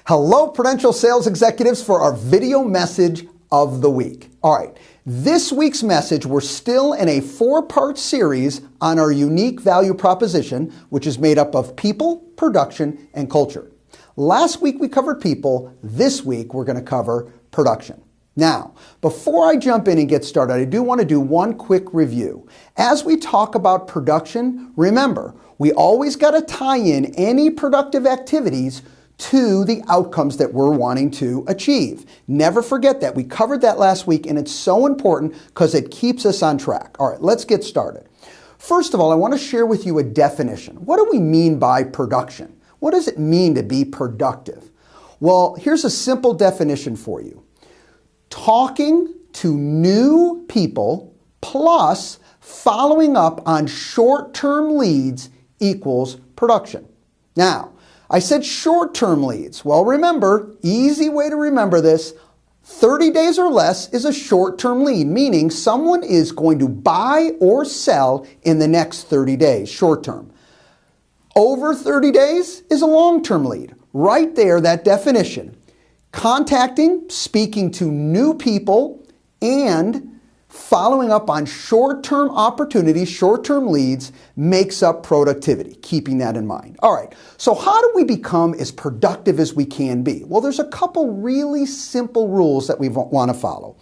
Hello, Prudential sales executives, for our video message of the week. All right, this week's message, we're still in a 4-part series on our unique value proposition, which is made up of people, production, and culture. Last week we covered people. This week we're going to cover production. Now, before I jump in and get started, I do want to do one quick review. As we talk about production, remember, we always got to tie in any productive activities to the outcomes that we're wanting to achieve. Never forget that. We covered that last week, and it's so important because it keeps us on track. All right, let's get started. First of all, I want to share with you a definition. What do we mean by production? What does it mean to be productive? Well, here's a simple definition for you. Talking to new people plus following up on short-term leads equals production. Now, I said short-term leads. Well, remember, easy way to remember this, 30 days or less is a short-term lead, meaning someone is going to buy or sell in the next 30 days, short-term. Over 30 days is a long-term lead. Right there, that definition. Contacting, speaking to new people, and following up on short-term opportunities, short-term leads, makes up productivity, keeping that in mind. All right, so how do we become as productive as we can be? Well, there's a couple really simple rules that we want to follow.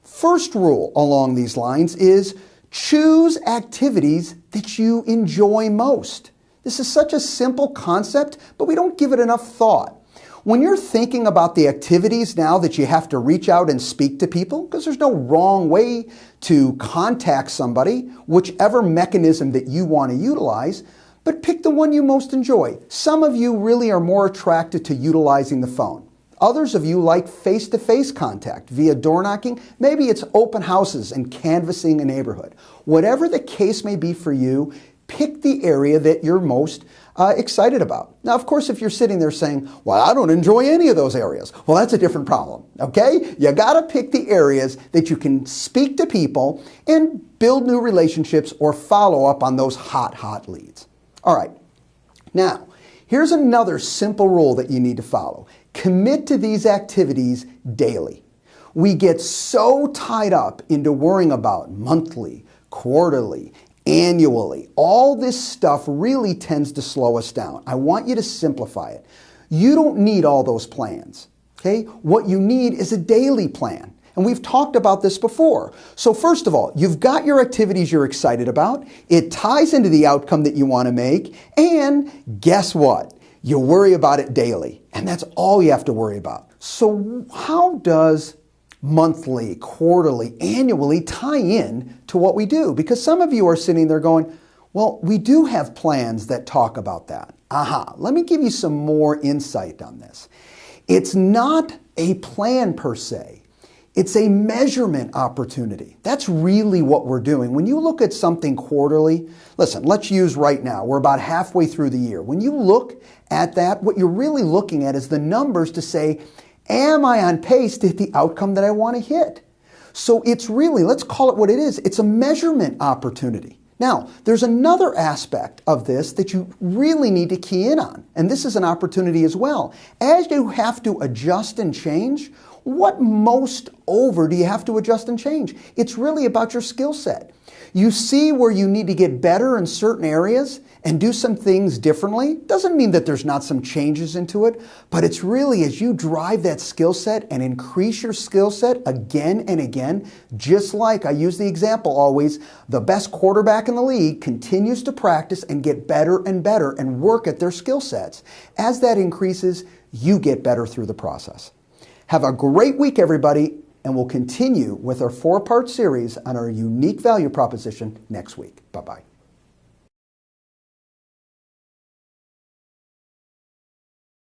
First rule along these lines is choose activities that you enjoy most. This is such a simple concept, but we don't give it enough thought. When you're thinking about the activities now that you have to reach out and speak to people, because there's no wrong way to contact somebody, whichever mechanism that you want to utilize, but pick the one you most enjoy. Some of you really are more attracted to utilizing the phone. Others of you like face-to-face contact via door knocking. Maybe it's open houses and canvassing a neighborhood. Whatever the case may be for you, pick the area that you're most excited about. Now, of course, if you're sitting there saying, well, I don't enjoy any of those areas, well, that's a different problem, okay? You got to pick the areas that you can speak to people and build new relationships or follow up on those hot leads. All right. Now, here's another simple rule that you need to follow. Commit to these activities daily. We get so tied up into worrying about monthly, quarterly, annually. All this stuff really tends to slow us down. I want you to simplify it. You don't need all those plans, okay? What you need is a daily plan. And we've talked about this before. So first of all, you've got your activities you're excited about. It ties into the outcome that you want to make. And guess what? You worry about it daily. And that's all you have to worry about. So how does monthly, quarterly, annually tie in to what we do? Because some of you are sitting there going, well, we do have plans that talk about that. Let me give you some more insight on this. It's not a plan per se. It's a measurement opportunity. That's really what we're doing. When you look at something quarterly, listen, let's use right now, we're about halfway through the year. When you look at that, what you're really looking at is the numbers to say, am I on pace to hit the outcome that I want to hit? So it's really, let's call it what it is. It's a measurement opportunity. Now, there's another aspect of this that you really need to key in on, and this is an opportunity as well. As you have to adjust and change, what most over do you have to adjust and change? It's really about your skill set. You see where you need to get better in certain areas and do some things differently. Doesn't mean that there's not some changes into it, but it's really as you drive that skill set and increase your skill set again and again, just like I use the example always, the best quarterback in the league continues to practice and get better and better and work at their skill sets. As that increases, you get better through the process. Have a great week, everybody, and we'll continue with our 4-part series on our unique value proposition next week. Bye-bye.